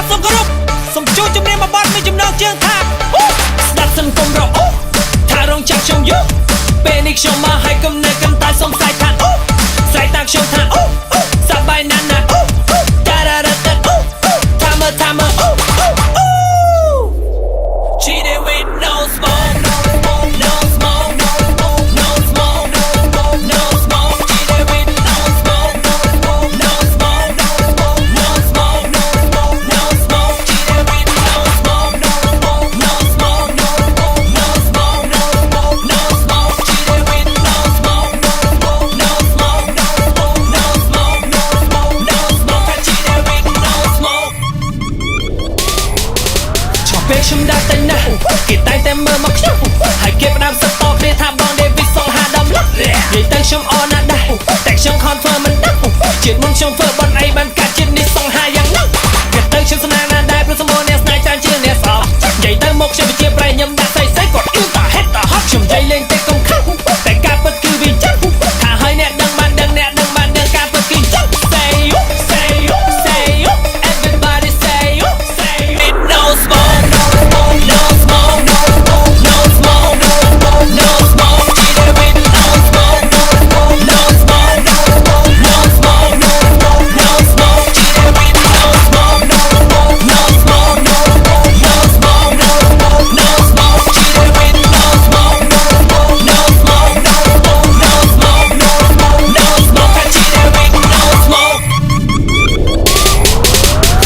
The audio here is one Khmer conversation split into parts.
សូមគោរពសូមជួជំនាញមកបាត់មានចំណងជើងថាស្ដាប់សិនកុំរអ៊ូថារងចាំខ្ញុំយូពេលនេះខ្ញុំមកឲ្យកំណើកំតែសុំស្រែកថាស្រែកតាខ្ញុំថាសប្បាយណាស់ណាតារ៉ារ៉ាតាថាមើ Cheated with no smoke no smoke no smoke no smoke no smoke no smoke no smoke Cheated with no smoke no smoke no smoke no smoke no smoke no smoke no smoke Cheated with no smoke no smoke no smoke no smoke no smoke no smoke no smoke Cheated with no smoke no smoke no smoke no smoke no smoke no smoke no smoke I cheated with no smoke ឈប់ពេលខ្ញុំដាក់តែណាគេតែងតែមើលមកខ្ញុំហើយគេផ្ដាំសតគ្នាថាបងដេវីសសងហាដំលឹកនិយាយទៅខ្ញុំអរណាស់ដែរតែខ្ញុំ confirm មិនដឹងជាតិមុនខ្ញុំធ្វើបន់អីបានកាត់ជាតិនេះសងហាយ៉ាងណាគេទៅខ្ញុំស្នាណាស់ដែរព្រោះសម្បូរអ្នកស្នេហ៍ច្រើនជាងអ្នកស្អប់និយាយទៅមកខ្ញុំវិជាប្រែខ្ញុំដាក់ស្អីគាត់អ៊ីវតាហេតតាហត់ខ្ញុំនិយាយលេងតែកុំខឹងតែការពិតគឺវាចឹងថាហើយអ្នកដឹងបានដឹងអ្នកដឹងបានដឹងការពិតគឺចឹង Say you say you say you everybody say you say it no smoke no smoke no smoke no smoke no smoke no smoke no smoke Cheated with no smoke no smoke no smoke no smoke no smoke no smoke no smoke Cheated with no smoke no smoke no smoke no smoke no smoke no smoke no smoke Cheated with no smoke no smoke no smoke no smoke no smoke no smoke no smoke I cheated with no smoke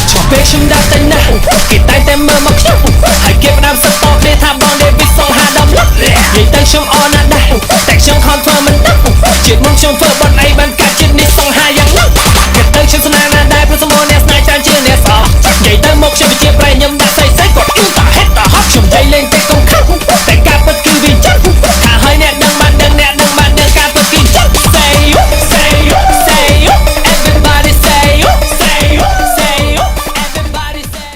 ឈប់ពេលខ្ញុំដាក់តែណាគេតែងតែមើលមកខ្ញុំហើយគេផ្ដាំសតគ្នាថាបងដេវីសសងហាដំលឹកនិយាយទៅខ្ញុំអរណាស់ដែរតែខ្ញុំ confirm មិនដឹងជាតិមុនខ្ញុំធ្វើ